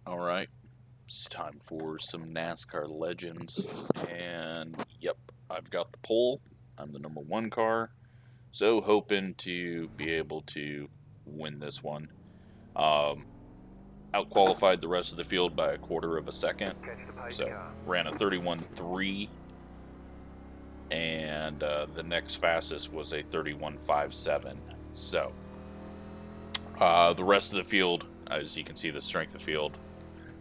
Alright, it's time for some NASCAR Legends, and yep, I've got the pole. I'm the number one car, so hoping to be able to win this one. Outqualified the rest of the field by a quarter of a second, so ran a 31.3, and the next fastest was a 31.57. So, the rest of the field, as you can see, the strength of field,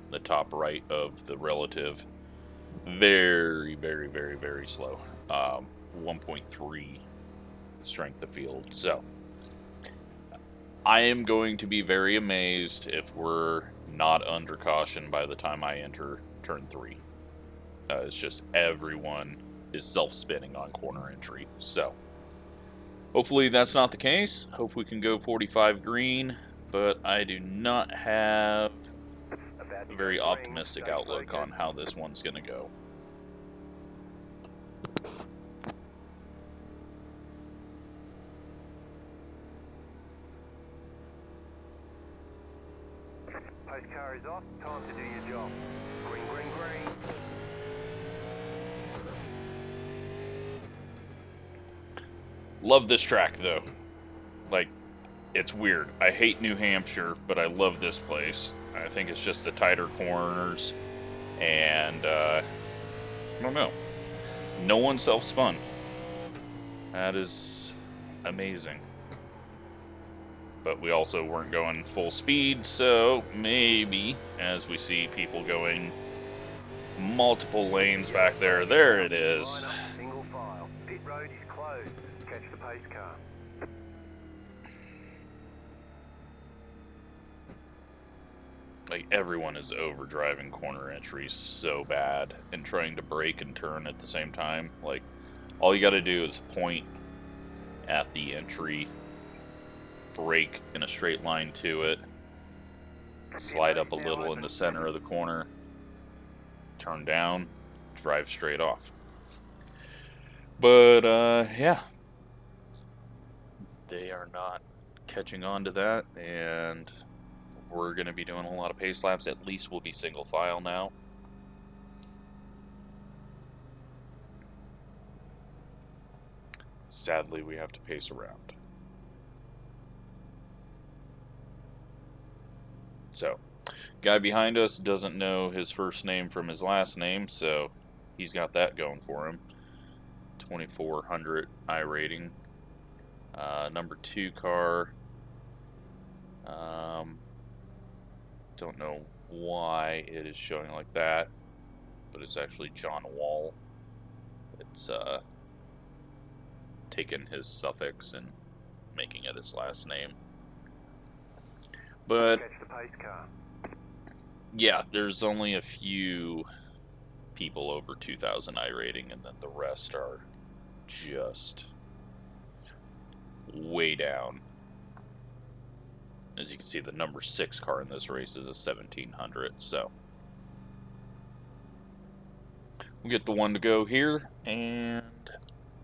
the top right of the relative, very, very, very, very slow. 1.3 strength of field. So I am going to be very amazed if we're not under caution by the time I enter turn 3. It's just everyone is self-spinning on corner entry. So hopefully that's not the case. Hope we can go 45 green, but I do not have a very optimistic outlook on how this one's going to go. Post car is off, time to do your job. Green, green, green. Love this track though. Like, it's weird. I hate New Hampshire, but I love this place. I think it's just the tighter corners, and I don't know. No one self-spun. That is amazing. But we also weren't going full speed, so maybe, as we see people going multiple lanes back there, there it is. Single file. Pit road is closed. Catch the pace car. Like, everyone is overdriving corner entries so bad and trying to brake and turn at the same time. Like, all you gotta do is point at the entry, brake in a straight line to it, slide up a little in the center of the corner, turn down, drive straight off. But, yeah. They are not catching on to that, and we're going to be doing a lot of pace laps. At least we'll be single file now. Sadly, we have to pace around. So, guy behind us doesn't know his first name from his last name, so he's got that going for him. 2400 iRating. Number 2 car. Don't know why it is showing like that, but it's actually John Wall. It's taken his suffix and making it his last name. But Catch the pace car. yeah, there's only a few people over 2,000 iRating, and then the rest are just way down. As you can see, the number 6 car in this race is a 1700, so we'll get the one to go here, and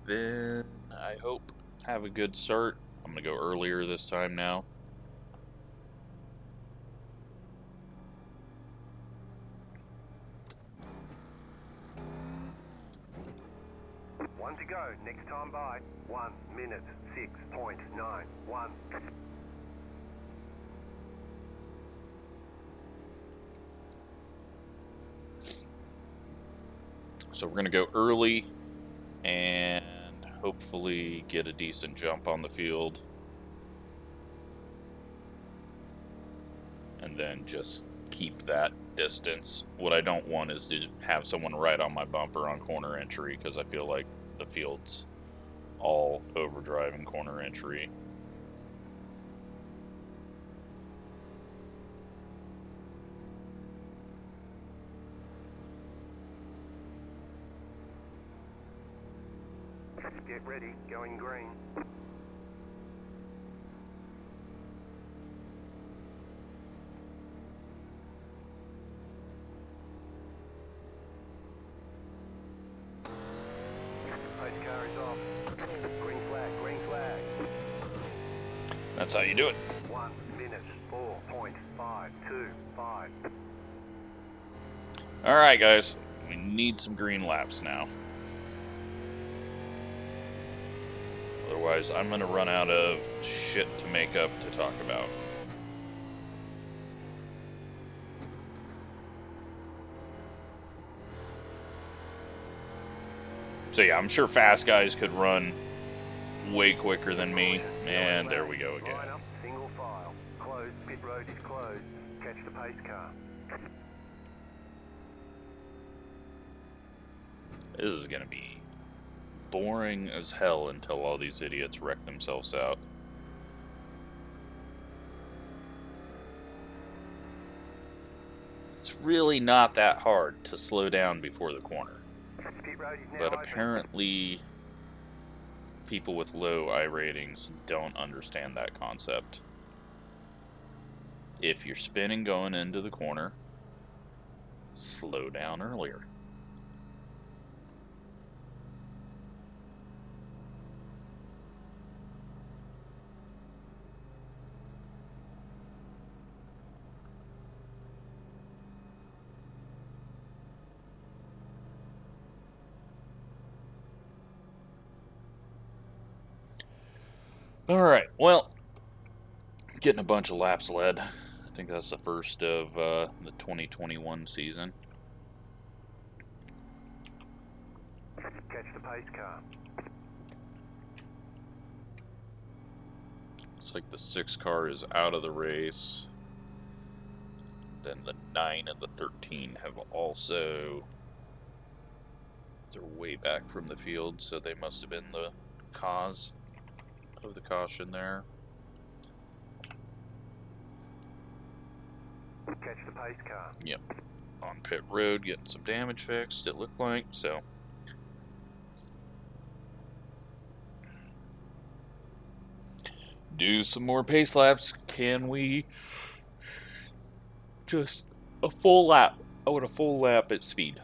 then I hope have a good start. I'm going to go earlier this time now. One to go. Next time by 1 minute 6.91. So we're going to go early and hopefully get a decent jump on the field. And then just keep that distance. What I don't want is to have someone right on my bumper on corner entry, because I feel like the field's all overdriving corner entry. Get ready. Going green. Pace car is off. Green flag, green flag. That's how you do it. 1 minute 4.525. Alright, guys. We need some green laps now. Otherwise, I'm going to run out of shit to make up to talk about. So yeah, I'm sure fast guys could run way quicker than me. And there we go again. Line up, single file. Closed, pit road is closed. Catch the pace car. This is going to be boring as hell until all these idiots wreck themselves out. It's really not that hard to slow down before the corner. Pit road is now But open. apparently, people with low I ratings don't understand that concept. If you're spinning going into the corner, slow down earlier. Alright, well, getting a bunch of laps led. I think that's the first of the 2021 season. Catch the pace car. It's like the 6 car is out of the race. Then the 9 and the 13 have also... They're way back from the field, so they must have been the cause of the caution there. Catch the pace car. Yep. On pit road, getting some damage fixed, it looked like, so... Do some more pace laps. Can we... Just a full lap. I want a full lap at speed.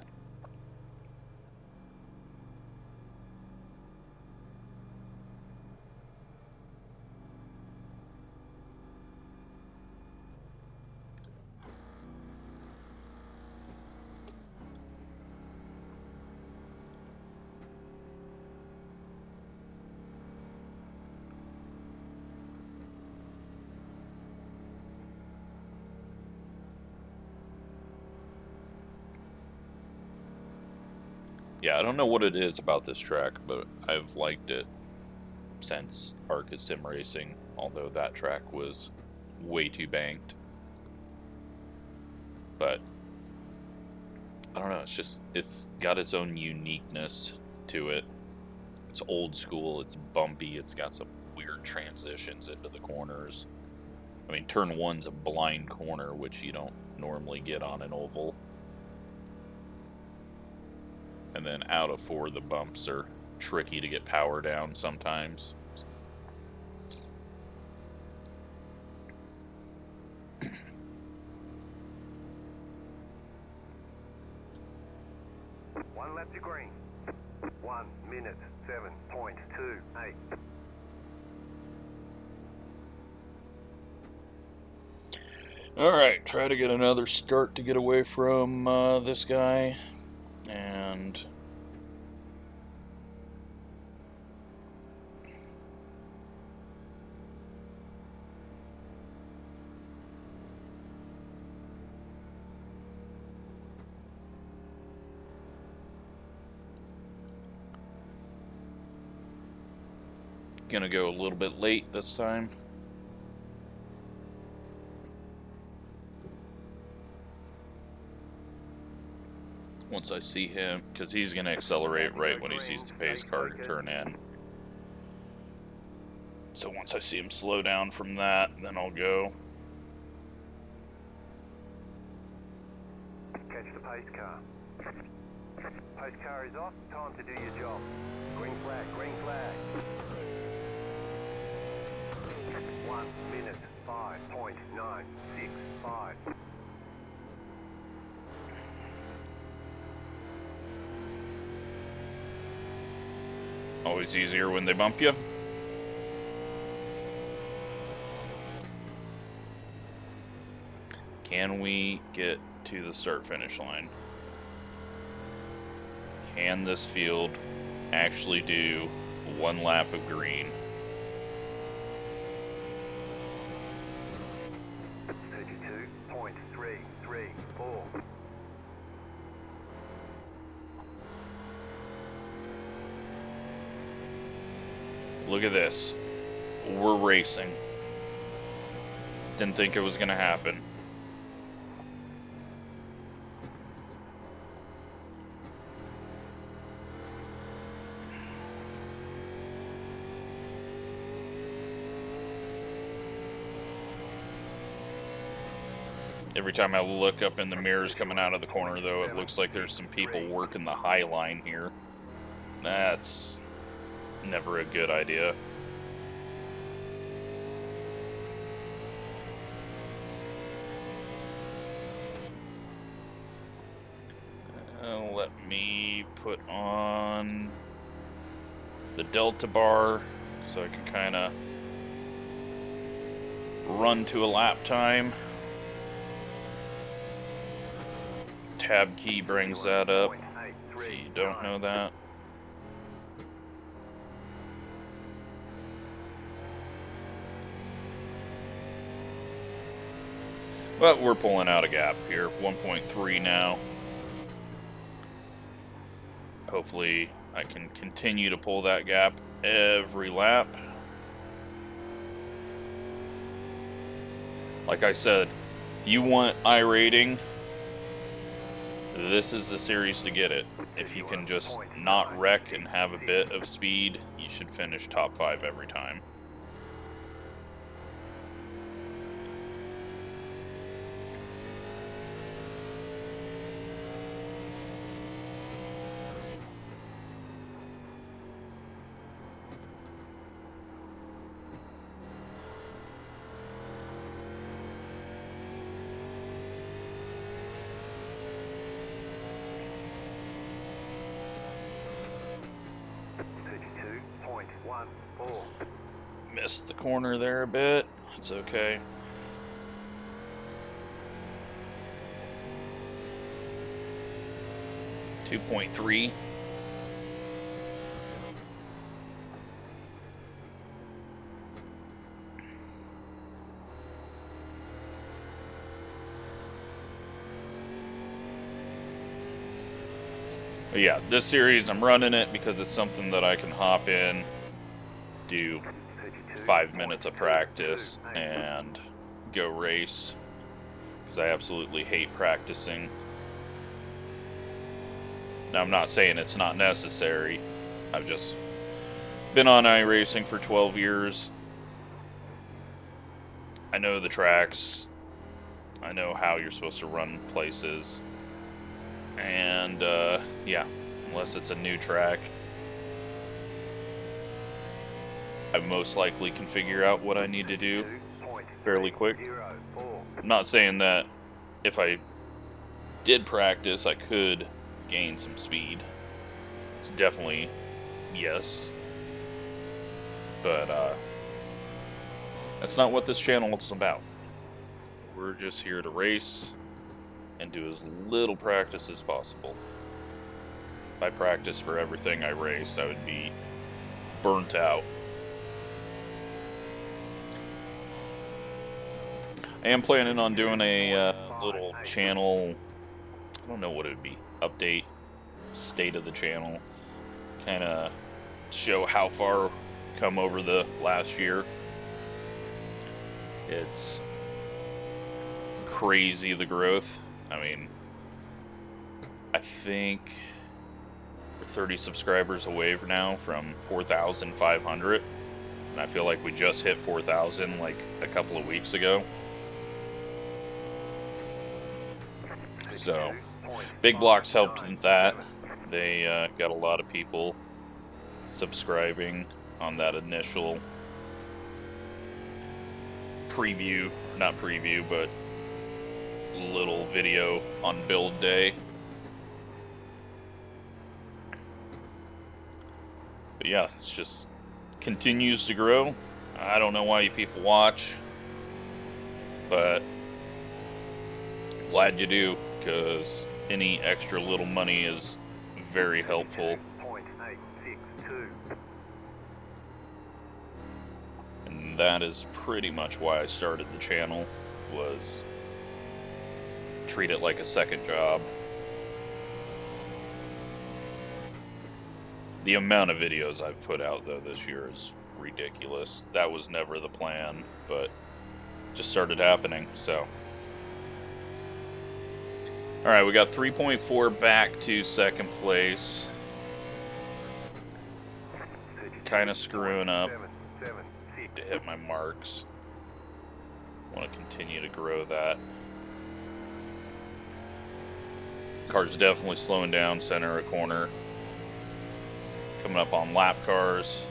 Yeah, I don't know what it is about this track, but I've liked it since Arca Sim Racing, although that track was way too banked. But I don't know, it's got its own uniqueness to it. It's old school, it's bumpy, it's got some weird transitions into the corners. I mean, turn 1's a blind corner, which you don't normally get on an oval. And then out of 4, the bumps are tricky to get power down sometimes. One lap to green. 1 minute 7.28. Alright, try to get another start to get away from this guy. And gonna go a little bit late this time. Once I see him, because he's going to accelerate right when he sees the pace car turn in. So once I see him slow down from that, then I'll go. Catch the pace car. Pace car is off. Time to do your job. Green flag, green flag. 1 minute 5.965. Always easier when they bump you. Can we get to the start-finish line? and this field actually do 1 lap of green. 32.334. Look at this. We're racing. Didn't think it was going to happen. Every time I look up in the mirrors coming out of the corner, though, it looks like there's some people working the high line here. That's never a good idea. Let me put on the Delta bar so I can kind of run to a lap time. Tab key brings that up, if you don't know that. But we're pulling out a gap here, 1.3 now. Hopefully I can continue to pull that gap every lap. Like I said, if you want iRating, this is the series to get it. If you can just not wreck and have a bit of speed, you should finish top 5 every time. Missed the corner there a bit. It's okay. .3. But yeah, this series I'm running it because it's something that I can hop in, do 5 minutes of practice, and go race. Because I absolutely hate practicing. Now, I'm not saying it's not necessary. I've just been on iRacing for 12 years. I know the tracks. I know how you're supposed to run places. And, yeah, unless it's a new track, I most likely can figure out what I need to do fairly quick. I'm not saying that if I did practice, I could gain some speed. It's definitely yes. But, that's not what this channel is about. We're just here to race and do as little practice as possible. If I practice for everything I race, I would be burnt out. I am planning on doing a little channel, I don't know what it would be, update, state of the channel, kind of show how far we've come over the last year. It's crazy, the growth. I mean, I think we're 30 subscribers away now from 4,500, and I feel like we just hit 4,000 like a couple of weeks ago. So, Big Blocks helped with that. They got a lot of people subscribing on that initial preview, not preview, but little video on build day. But yeah, it's just continues to grow. I don't know why you people watch, but glad you do, because any extra little money is very helpful. 32.862. And that is pretty much why I started the channel, was treat it like a second job. The amount of videos I've put out, though, this year is ridiculous. That was never the plan, but just started happening, so. Alright, we got 3.4 back to second place. Kind of screwing up to hit my marks. Want to continue to grow that. Car's definitely slowing down center of corner. Coming up on lap cars.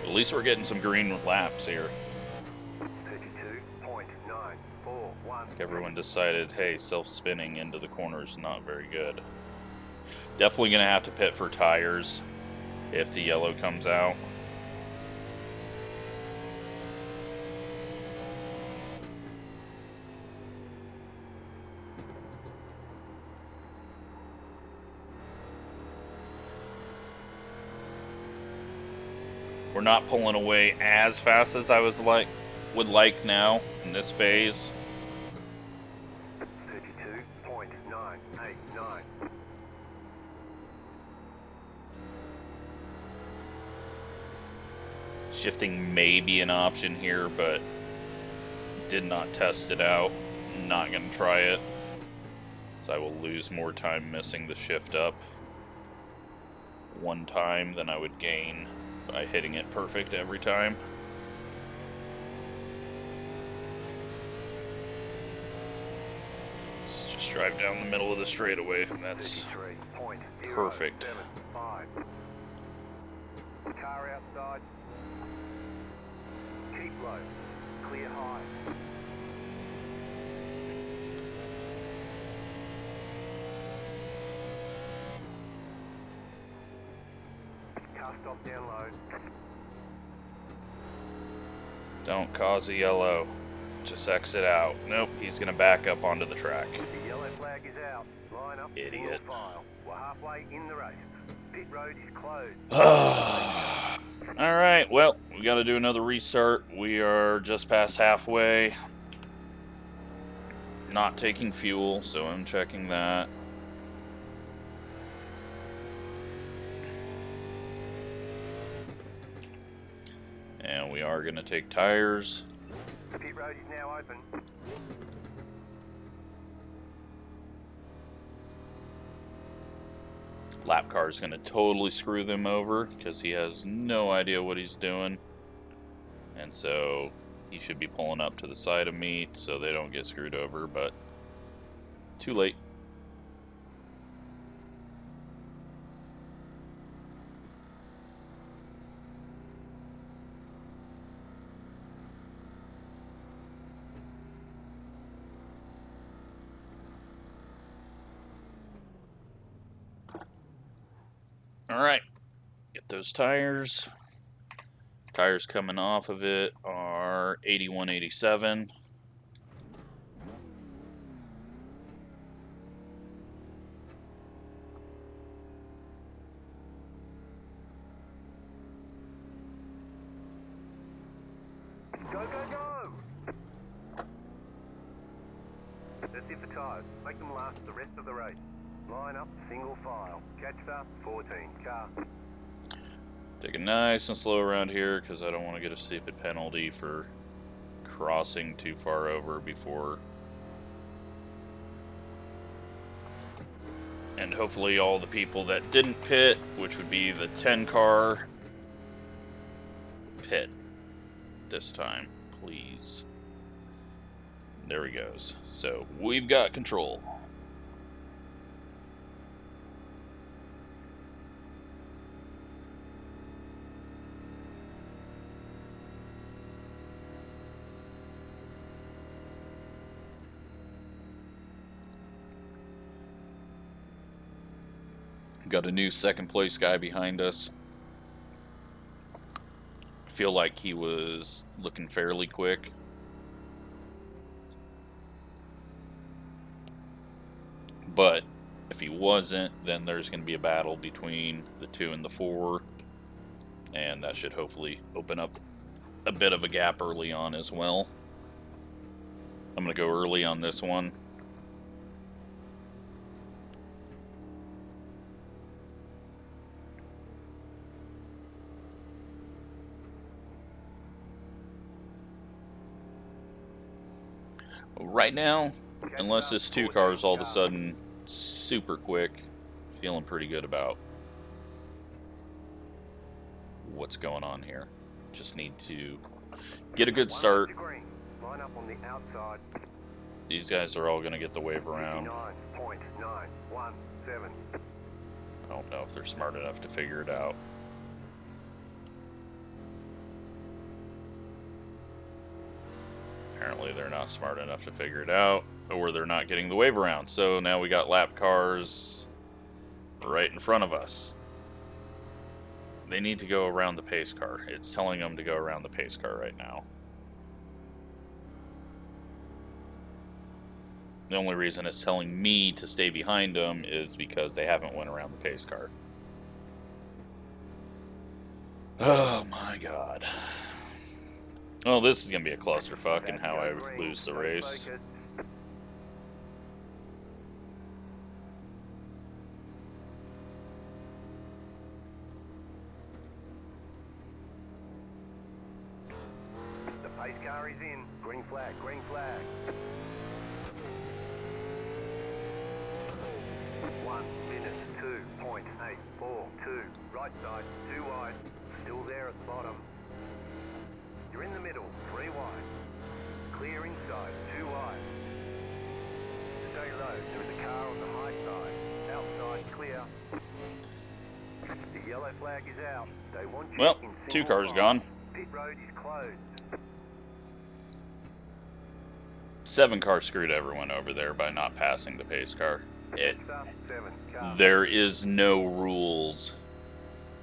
At least we're getting some green laps here. 32.941. Everyone decided, hey, self-spinning into the corner is not very good. Definitely going to have to pit for tires if the yellow comes out. We're not pulling away as fast as I would like now in this phase. 32.989. Shifting may be an option here, but did not test it out. Not going to try it, so I will lose more time missing the shift up one time than I would gain by hitting it perfect every time. Let's just drive down the middle of the straightaway, and that's perfect. Car outside. Keep low. Clear high. Car stop down low. Don't cause a yellow. Just exit out. Nope, he's gonna back up onto the track. The yellow flag is out. Line up. Idiot. Single file. We're halfway in the race. Pit road is closed. Alright, well, we gotta do another restart. We are just past halfway. Not taking fuel, so I'm checking that. And we are gonna take tires. The pit road is now open. Lap car is going to totally screw them over because he has no idea what he's doing. And so he should be pulling up to the side of me so they don't get screwed over, but too late. Alright, get those tires. Tires coming off of it are 81, 87. Go, go, go! That's it for tyres. Make them last the rest of the race. Line up, single file. Catch start, 14. Car. Take it nice and slow around here because I don't want to get a stupid penalty for crossing too far over before. And hopefully all the people that didn't pit, which would be the 10 car, pit this time, please. There he goes. So we've got control. Got a new second place guy behind us. Feel like he was looking fairly quick. But if he wasn't, then there's going to be a battle between the 2 and the 4. And that should hopefully open up a bit of a gap early on as well. I'm going to go early on this one. Right now, unless this 2 car is all of a sudden super quick, feeling pretty good about what's going on here. Just need to get a good start. Line up on the outside. These guys are all going to get the wave around. 59.917. I don't know if they're smart enough to figure it out. Apparently they're not smart enough to figure it out, or they're not getting the wave around. So now we got lap cars right in front of us. They need to go around the pace car. It's telling them to go around the pace car right now. The only reason it's telling me to stay behind them is because they haven't went around the pace car. Oh my god. Well, this is going to be a clusterfuck in how I lose the race. The pace car is in. Green flag, green flag. 1 minute, 2.842. Right side, 2 wide. Still there at the bottom. You're in the middle, 3 wide. Clear inside, 2 wide. Stay low, there is a car on the high side. Outside, clear. The yellow flag is out. They want you Well, in 2 single cars file. gone. Pit road is closed. 7 cars screwed everyone over there by not passing the pace car. Stop, 7 car. There is no rules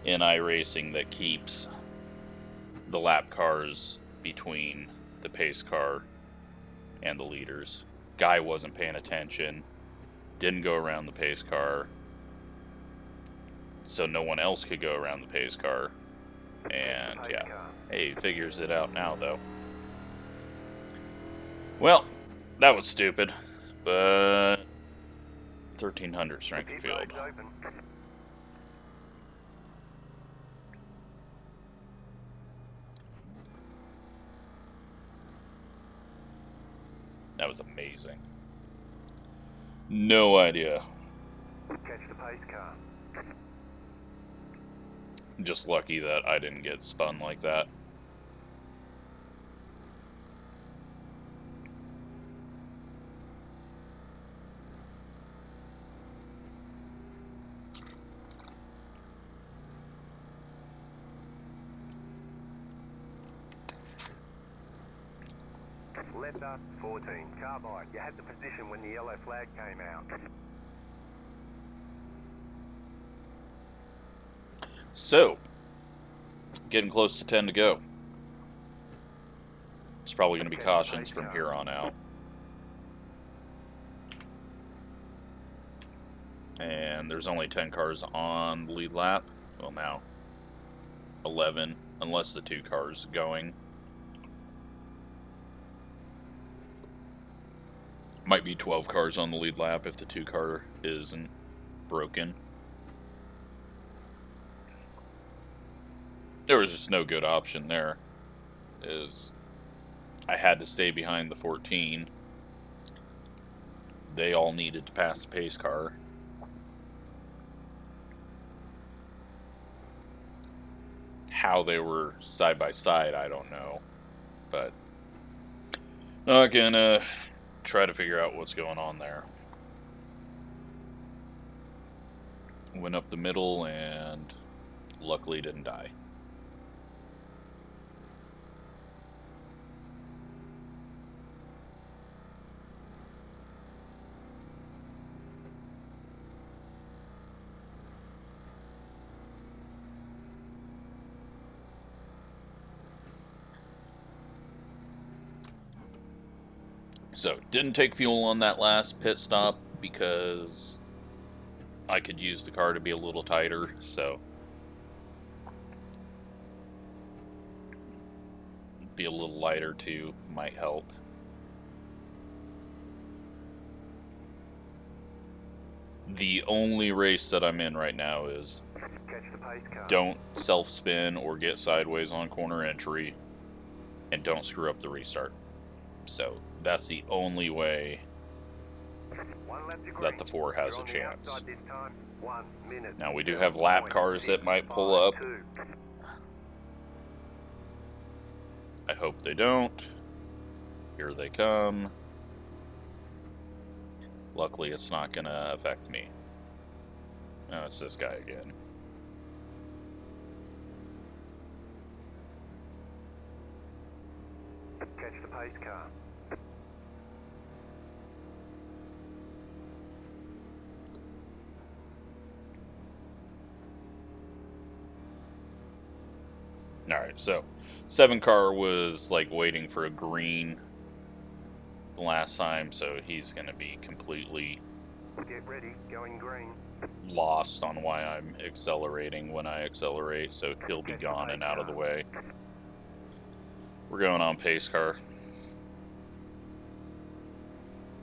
in iRacing that keeps the lap cars between the pace car and the leaders. Guy wasn't paying attention, didn't go around the pace car, so no one else could go around the pace car. And yeah, hey, he figures it out now though. Well, that was stupid, but 1300 strength of field. That was amazing. No idea. Catch the pace car. Just lucky that I didn't get spun like that. Letter 14, carbide. You had the position when the yellow flag came out. So, getting close to 10 to go. It's probably going to be cautions from here on out. And there's only 10 cars on the lead lap. Well, now 11, unless the 2 cars going. Might be 12 cars on the lead lap if the 2 car isn't broken. There was just no good option there. I had to stay behind the 14. They all needed to pass the pace car. How they were side by side, I don't know. But not gonna try to figure out what's going on there. Went up the middle and luckily didn't die. So, didn't take fuel on that last pit stop because I could use the car to be a little tighter, so be a little lighter too might help. The only race that I'm in right now is don't self-spin or get sideways on corner entry, and don't screw up the restart. So that's the only way that the 4 has a chance. Now we do have lap cars that might pull up. I hope they don't. Here they come. Luckily it's not going to affect me. No, it's this guy again. Catch the pace car. Alright, so 7 car was like waiting for a green the last time, so he's going to be completely Get ready, going green. lost on why I'm accelerating when I accelerate, so he'll be gone and out of the way. We're going on pace car.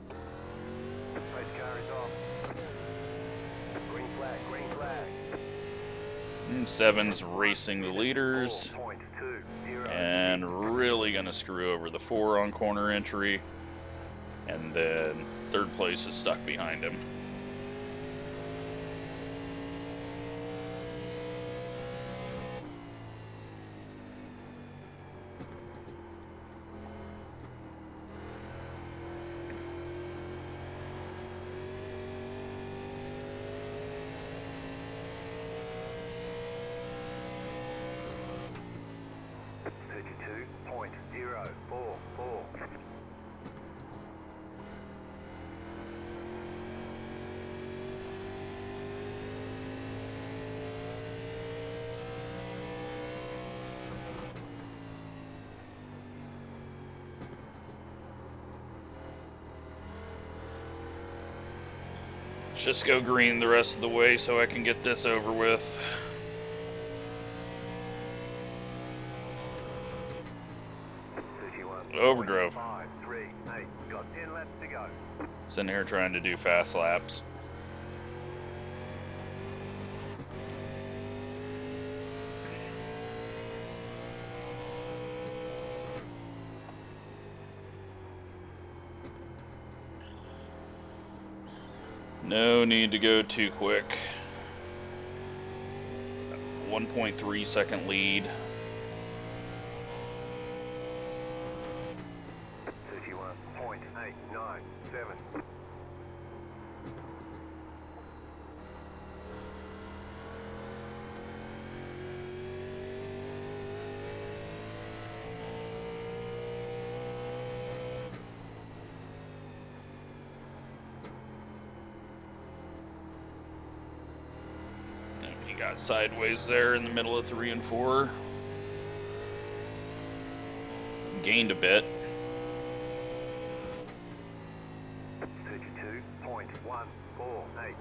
Pace car is off. Green flag, green flag. And 7's racing the leaders. 4.20. And really going to screw over the 4 on corner entry. And then 3rd place is stuck behind him. Just go green the rest of the way so I can get this over with. Overdrove. 5, 3, 8. Got 10 laps to go. Sitting here trying to do fast laps. No need to go too quick. 1.3 second lead. 31.897. He got sideways there in the middle of 3 and 4. Gained a bit. 32.148.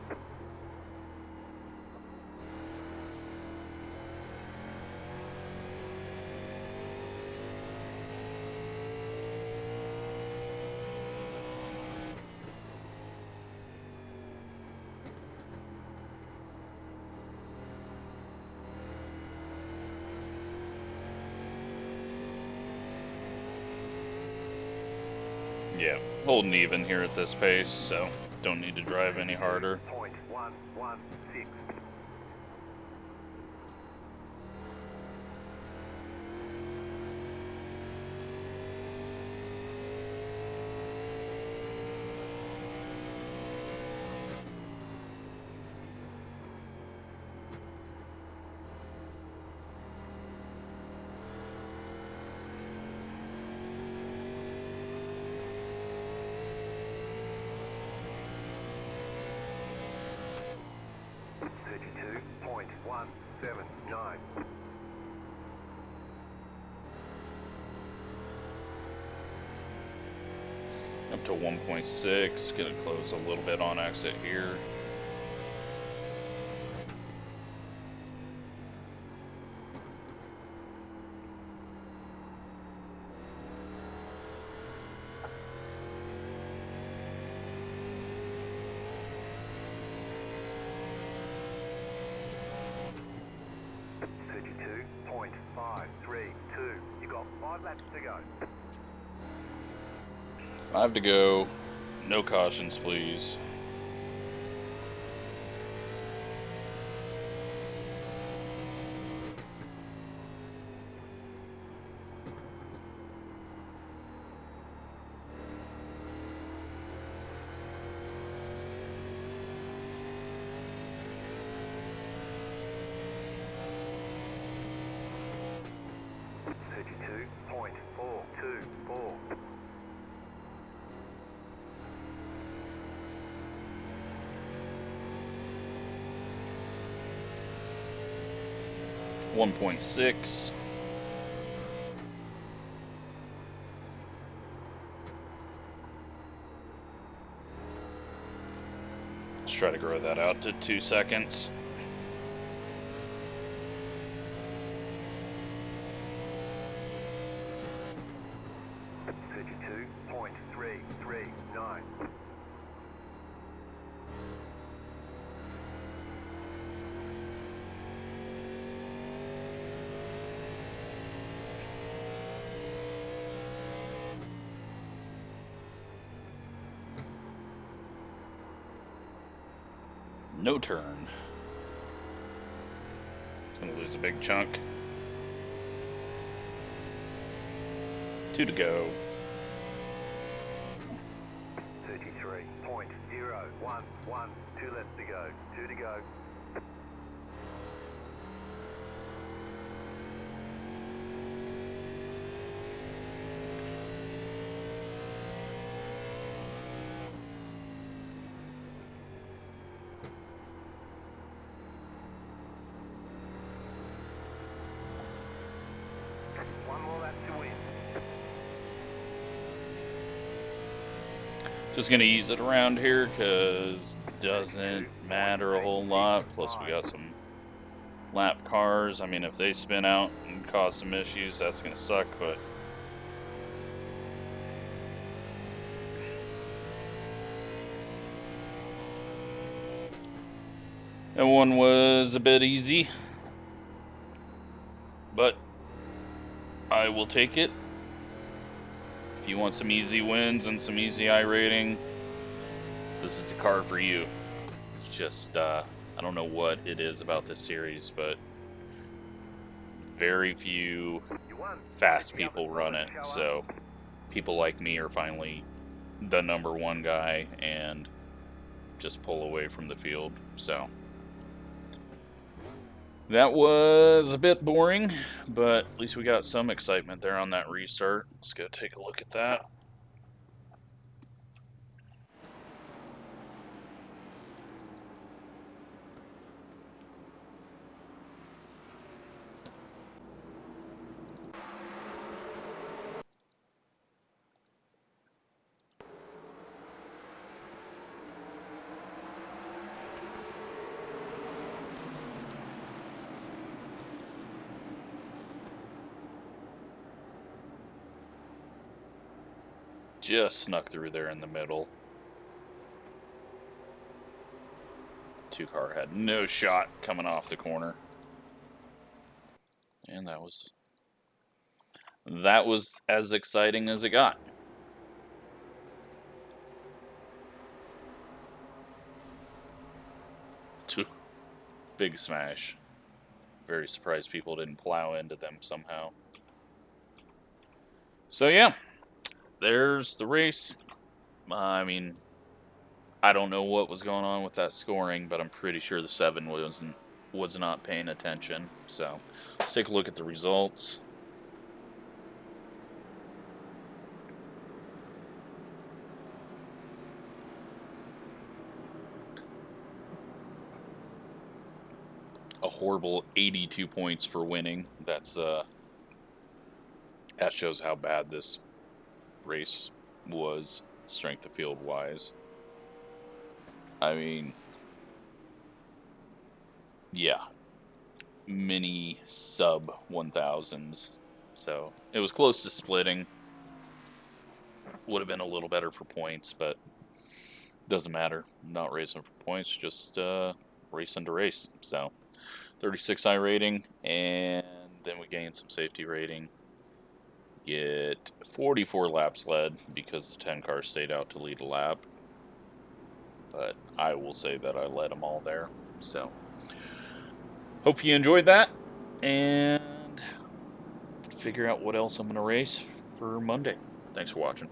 Yeah, holding even here at this pace, so don't need to drive any harder. 0.116. .179. Up to 1.6. Gonna close a little bit on exit here. You got 5 laps to go. 5 to go. No cautions, please. One 1.6. Let's try to grow that out to 2 seconds. No turn. Gonna lose a big chunk. 2 to go. 33.011. 2 laps to go. 2 to go. Just gonna ease it around here because it doesn't matter a whole lot. Plus we got some lap cars. I mean, if they spin out and cause some issues, that's gonna suck, but that one was a bit easy, but I will take it. If you want some easy wins and some easy iRating, this is the car for you. It's just, I don't know what it is about this series, but very few fast people run it. So people like me are finally the #1 guy and just pull away from the field. So that was a bit boring, but at least we got some excitement there on that restart. Let's go take a look at that. Just snuck through there in the middle. 2-car had no shot coming off the corner. And that was as exciting as it got. Big smash. Very surprised people didn't plow into them somehow. So yeah, there's the race. I mean, I don't know what was going on with that scoring, but I'm pretty sure the 7 was not paying attention. So let's take a look at the results. A horrible 82 points for winning. That shows how bad this race was. strength of field wise. I mean, yeah, mini sub 1000s. So it was close to splitting. Would have been a little better for points, but doesn't matter. I'm not racing for points, just racing to race. So 36 iRating, and then we gain some safety rating. Get 44 laps led because the 10 cars stayed out to lead a lap. But I will say that I led them all there. So hope you enjoyed that, and figure out what else I'm going to race for Monday. Thanks for watching.